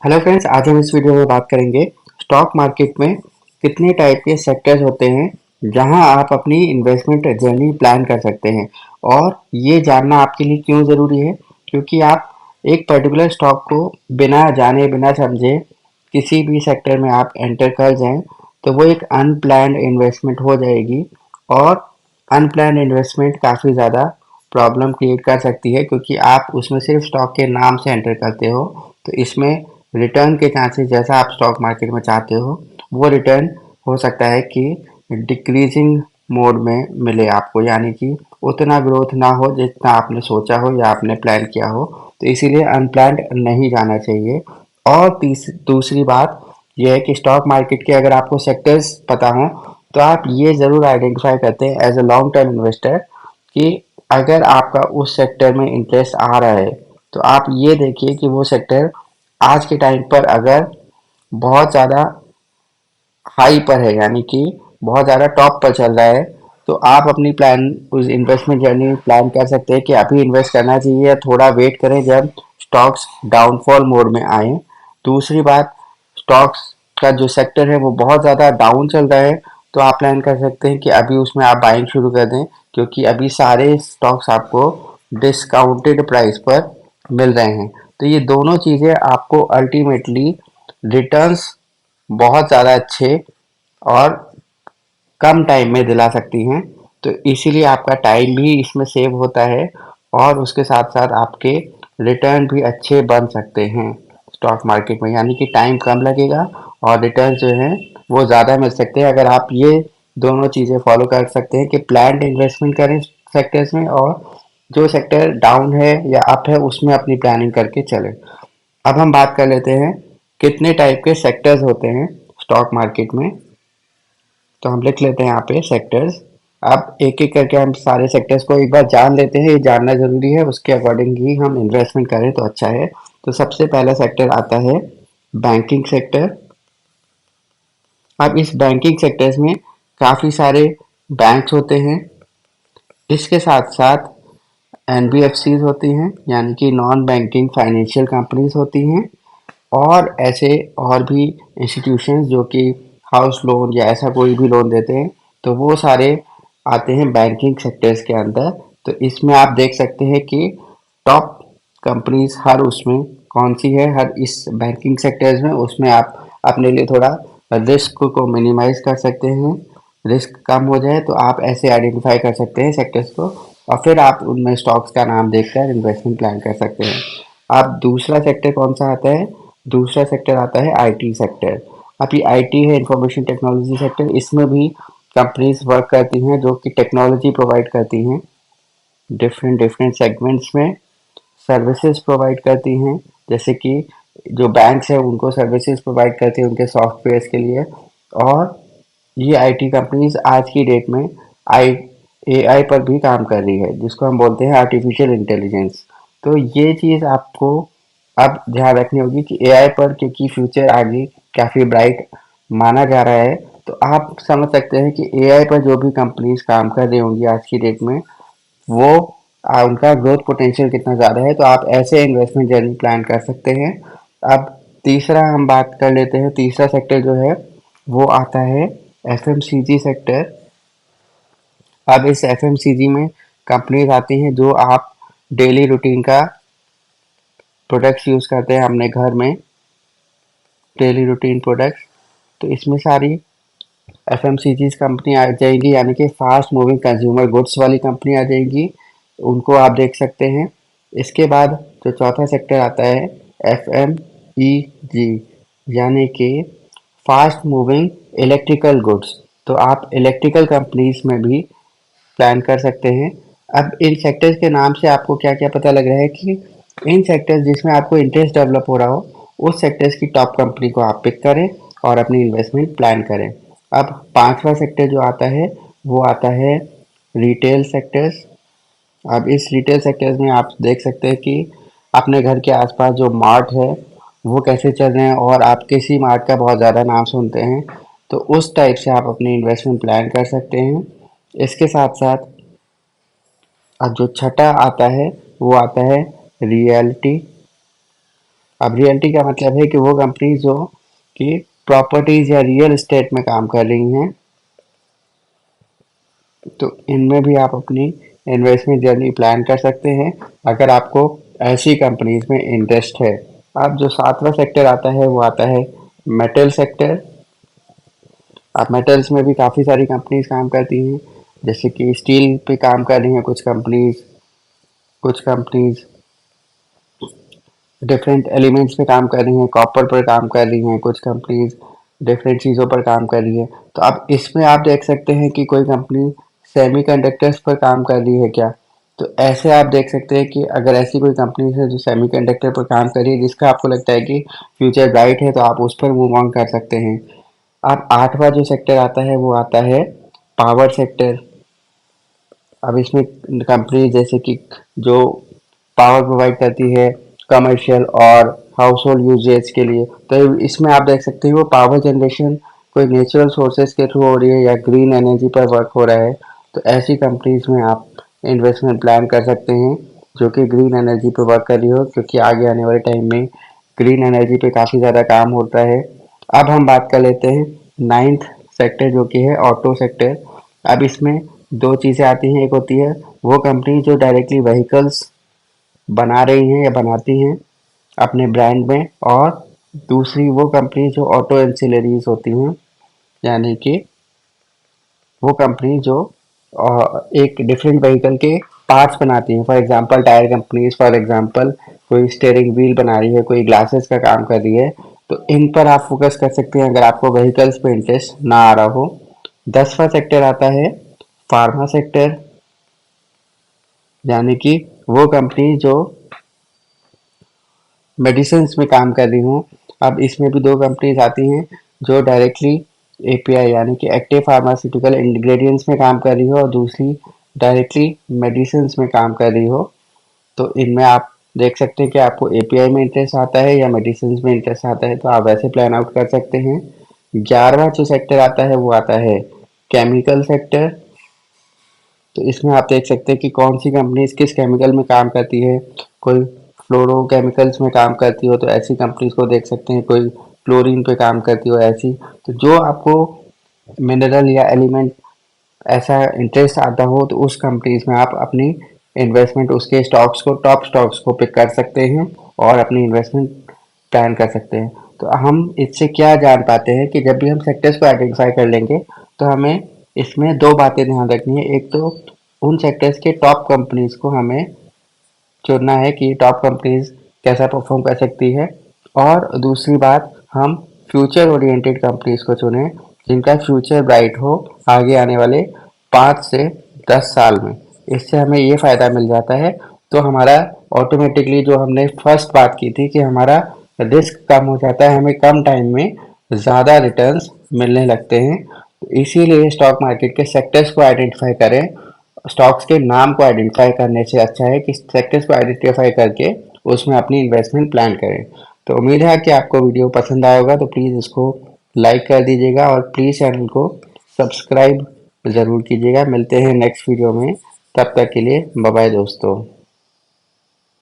Hello friends, आज हम इस वीडियो में बात करेंगे स्टॉक मार्केट में कितने टाइप के सेक्टर्स होते हैं जहां आप अपनी इन्वेस्टमेंट जर्नी प्लान कर सकते हैं। और ये जानना आपके लिए क्यों ज़रूरी है, क्योंकि आप एक पर्टिकुलर स्टॉक को बिना जाने बिना समझे किसी भी सेक्टर में आप एंटर कर जाएं तो वो एक अनप्लान्ड इन्वेस्टमेंट हो जाएगी। और अनप्लान्ड इन्वेस्टमेंट काफ़ी ज़्यादा प्रॉब्लम क्रिएट कर सकती है, क्योंकि आप उसमें सिर्फ स्टॉक के नाम से एंटर करते हो। तो इसमें रिटर्न के चांसेस जैसा आप स्टॉक मार्केट में चाहते हो वो रिटर्न हो सकता है कि डिक्रीजिंग मोड में मिले आपको, यानी कि उतना ग्रोथ ना हो जितना आपने सोचा हो या आपने प्लान किया हो। तो इसीलिए अनप्लान्ड नहीं जाना चाहिए। और दूसरी बात यह है कि स्टॉक मार्केट के अगर आपको सेक्टर्स पता हो तो आप ये ज़रूर आइडेंटिफाई करते हैं as a long term investor कि अगर आपका उस सेक्टर में इंटरेस्ट आ रहा है तो आप ये देखिए कि वो सेक्टर आज के टाइम पर अगर बहुत ज़्यादा हाई पर है, यानी कि बहुत ज़्यादा टॉप पर चल रहा है, तो आप अपनी प्लान उस इन्वेस्टमेंट जर्नी प्लान कर सकते हैं कि अभी इन्वेस्ट करना चाहिए या थोड़ा वेट करें जब स्टॉक्स डाउनफॉल मोड में आए। दूसरी बात, स्टॉक्स का जो सेक्टर है वो बहुत ज़्यादा डाउन चल रहा है, तो आप प्लान कर सकते हैं कि अभी उसमें आप बाइंग शुरू कर दें, क्योंकि अभी सारे स्टॉक्स आपको डिस्काउंटेड प्राइस पर मिल रहे हैं। तो ये दोनों चीज़ें आपको अल्टीमेटली रिटर्न्स बहुत ज़्यादा अच्छे और कम टाइम में दिला सकती हैं। तो इसीलिए आपका टाइम भी इसमें सेव होता है और उसके साथ साथ आपके रिटर्न भी अच्छे बन सकते हैं स्टॉक मार्केट में, यानी कि टाइम कम लगेगा और रिटर्न जो हैं वो ज़्यादा मिल सकते हैं अगर आप ये दोनों चीज़ें फॉलो कर सकते हैं कि प्लान्ड इन्वेस्टमेंट करें सेक्टर्स में, और जो सेक्टर डाउन है या अप है उसमें अपनी प्लानिंग करके चलें। अब हम बात कर लेते हैं कितने टाइप के सेक्टर्स होते हैं स्टॉक मार्केट में। तो हम लिख लेते हैं यहाँ पे सेक्टर्स। अब एक एक करके हम सारे सेक्टर्स को एक बार जान लेते हैं, ये जानना ज़रूरी है, उसके अकॉर्डिंग ही हम इन्वेस्टमेंट करें तो अच्छा है। तो सबसे पहला सेक्टर आता है बैंकिंग सेक्टर। अब इस बैंकिंग सेक्टर्स में काफ़ी सारे बैंक्स होते हैं, इसके साथ साथ एनबीएफसीज होती हैं, यानी कि नॉन बैंकिंग फाइनेंशियल कंपनीज होती हैं, और ऐसे और भी इंस्टीट्यूशंस जो कि हाउस लोन या ऐसा कोई भी लोन देते हैं, तो वो सारे आते हैं बैंकिंग सेक्टर्स के अंदर। तो इसमें आप देख सकते हैं कि टॉप कंपनीज हर उसमें कौन सी है, हर इस बैंकिंग सेक्टर्स में, उसमें आप अपने लिए थोड़ा रिस्क को मिनिमाइज कर सकते हैं। रिस्क कम हो जाए तो आप ऐसे आइडेंटिफाई कर सकते हैं सेक्टर्स को, और फिर आप उनमें स्टॉक्स का नाम देखकर इन्वेस्टमेंट प्लान कर सकते हैं। अब दूसरा सेक्टर कौन सा आता है? दूसरा सेक्टर आता है आईटी सेक्टर। अब ये आईटी है, इंफॉर्मेशन टेक्नोलॉजी सेक्टर। इसमें भी कंपनीज वर्क करती हैं जो कि टेक्नोलॉजी प्रोवाइड करती हैं, डिफरेंट डिफरेंट सेगमेंट्स में सर्विसेज प्रोवाइड करती हैं। जैसे कि जो बैंक्स हैं उनको सर्विसेज प्रोवाइड करती हैं उनके सॉफ्टवेयर्स के लिए। और ये आईटी कंपनीज आज की डेट में आई एआई पर भी काम कर रही है, जिसको हम बोलते हैं आर्टिफिशियल इंटेलिजेंस। तो ये चीज़ आपको अब ध्यान रखनी होगी कि एआई पर, क्योंकि फ्यूचर आगे काफ़ी ब्राइट माना जा रहा है, तो आप समझ सकते हैं कि एआई पर जो भी कंपनीज काम कर रही होंगी आज की डेट में, वो उनका ग्रोथ पोटेंशियल कितना ज़्यादा है, तो आप ऐसे इन्वेस्टमेंट जर्नी प्लान कर सकते हैं। अब तीसरा हम बात कर लेते हैं, तीसरा सेक्टर जो है वो आता है एफएमसीजी सेक्टर। अब इस एफएमसीजी में कंपनीज आती हैं जो आप डेली रूटीन का प्रोडक्ट्स यूज़ करते हैं अपने घर में, डेली रूटीन प्रोडक्ट्स। तो इसमें सारी एफएमसीजीज कंपनी आ जाएंगी, यानी कि फास्ट मूविंग कंज्यूमर गुड्स वाली कंपनी आ जाएंगी, उनको आप देख सकते हैं। इसके बाद जो चौथा सेक्टर आता है एफएमईजी, यानी कि फास्ट मूविंग इलेक्ट्रिकल गुड्स। तो आप इलेक्ट्रिकल कंपनीज में भी प्लान कर सकते हैं। अब इन सेक्टर्स के नाम से आपको क्या क्या पता लग रहा है कि इन सेक्टर्स जिसमें आपको इंटरेस्ट डेवलप हो रहा हो, उस सेक्टर्स की टॉप कंपनी को आप पिक करें और अपनी इन्वेस्टमेंट प्लान करें। अब पांचवा सेक्टर जो आता है वो आता है रिटेल सेक्टर्स। अब इस रिटेल सेक्टर्स में आप देख सकते हैं कि अपने घर के आसपास जो मार्ट है वो कैसे चल रहे हैं, और आप किसी मार्ट का बहुत ज़्यादा नाम सुनते हैं, तो उस टाइप से आप अपनी इन्वेस्टमेंट प्लान कर सकते हैं। इसके साथ साथ अब जो छठा आता है वो आता है रियलिटी। अब रियल्टी का मतलब है कि वो कंपनी जो कि प्रॉपर्टीज या रियल एस्टेट में काम कर रही हैं, तो इनमें भी आप अपनी इन्वेस्टमेंट जर्नी प्लान कर सकते हैं अगर आपको ऐसी कंपनीज में इंटरेस्ट है। अब जो सातवां सेक्टर आता है वो आता है मेटल सेक्टर। अब मेटल्स में भी काफ़ी सारी कंपनीज काम करती हैं, जैसे कि स्टील पे काम कर रही हैं कुछ कंपनीज डिफरेंट एलिमेंट्स पे काम कर रही हैं, कॉपर पर काम कर रही हैं, कुछ कंपनीज डिफरेंट चीज़ों पर काम कर रही है। तो अब इसमें आप देख सकते हैं कि कोई कंपनी सेमीकंडक्टर्स पर काम कर रही है क्या। तो ऐसे आप देख सकते हैं कि अगर ऐसी कोई कंपनी है जो सेमीकंडक्टर पर काम कर रही है जिसका आपको लगता है कि फ्यूचर ब्राइट है, तो आप उस पर मूव ऑन कर सकते हैं। अब आठवां जो सेक्टर आता है वो आता है पावर सेक्टर। अब इसमें कंपनी जैसे कि जो पावर प्रोवाइड करती है कमर्शियल और हाउस होल्ड यूजेज के लिए, तो इसमें आप देख सकते हैं वो पावर जनरेशन कोई नेचुरल सोर्सेज के थ्रू हो रही है या ग्रीन एनर्जी पर वर्क हो रहा है। तो ऐसी कंपनीज में आप इन्वेस्टमेंट प्लान कर सकते हैं जो कि ग्रीन एनर्जी पे वर्क कर रही हो, क्योंकि आगे आने वाले टाइम में ग्रीन एनर्जी पे काफ़ी ज़्यादा काम होता है। अब हम बात कर लेते हैं नाइन्थ सेक्टर जो कि है ऑटो सेक्टर। अब इसमें दो चीज़ें आती हैं, एक होती है वो कंपनी जो डायरेक्टली व्हीकल्स बना रही हैं या बनाती हैं अपने ब्रांड में, और दूसरी वो कंपनी जो ऑटो एंसिलरीज होती हैं, यानी कि वो कंपनी जो एक डिफरेंट व्हीकल के पार्ट्स बनाती हैं। For example tyre companies, for example कोई स्टीयरिंग व्हील बना रही है, कोई ग्लासेस का काम कर रही है। तो इन पर आप फोकस कर सकते हैं अगर आपको व्हीकल्स पे इंटरेस्ट ना आ रहा हो। 10वां सेक्टर आता है फार्मा सेक्टर, यानी कि वो कंपनी जो मेडिसिन में काम कर रही हूँ। अब इसमें भी दो कंपनीज आती हैं जो डायरेक्टली एपीआई यानी कि एक्टिव फार्मास्यूटिकल इंग्रेडिएंट्स में काम कर रही हो, और दूसरी डायरेक्टली मेडिसिन में काम कर रही हो। तो इनमें आप देख सकते हैं कि आपको एपीआई में इंटरेस्ट आता है या मेडिसिन में इंटरेस्ट आता है, तो आप वैसे प्लान आउट कर सकते हैं। 11वां जो सेक्टर आता है वो आता है केमिकल सेक्टर। तो इसमें आप देख सकते हैं कि कौन सी कंपनीज किस केमिकल में काम करती है। कोई फ्लोरोकेमिकल्स में काम करती हो तो ऐसी कंपनीज को देख सकते हैं, कोई क्लोरीन पे काम करती हो ऐसी। तो जो आपको मिनरल या एलिमेंट ऐसा इंटरेस्ट आता हो तो उस कंपनीज में आप अपनी इन्वेस्टमेंट उसके स्टॉक्स को टॉप स्टॉक्स को पिक कर सकते हैं और अपनी इन्वेस्टमेंट प्लान कर सकते हैं। तो हम इससे क्या जान पाते हैं कि जब भी हम सेक्टर्स को आइडेंटिफाई कर लेंगे तो हमें इसमें दो बातें ध्यान रखनी है। एक तो उन सेक्टर्स के टॉप कंपनीज को हमें चुनना है कि टॉप कंपनीज कैसा परफॉर्म कर सकती है, और दूसरी बात हम फ्यूचर ओरिएंटेड कंपनीज को चुनें जिनका फ्यूचर ब्राइट हो आगे आने वाले 5 से 10 साल में। इससे हमें ये फ़ायदा मिल जाता है। तो हमारा ऑटोमेटिकली जो हमने फर्स्ट बात की थी कि हमारा रिस्क कम हो जाता है, हमें कम टाइम में ज़्यादा रिटर्न्स मिलने लगते हैं। तो इसीलिए स्टॉक मार्केट के सेक्टर्स को आइडेंटिफाई करें। स्टॉक्स के नाम को आइडेंटिफाई करने से अच्छा है कि सेक्टर्स को आइडेंटिफाई करके उसमें अपनी इन्वेस्टमेंट प्लान करें। तो उम्मीद है कि आपको वीडियो पसंद आया होगा, तो प्लीज़ इसको लाइक कर दीजिएगा और प्लीज़ चैनल को सब्सक्राइब ज़रूर कीजिएगा। मिलते हैं नेक्स्ट वीडियो में, तब तक के लिए बाय बाय दोस्तों।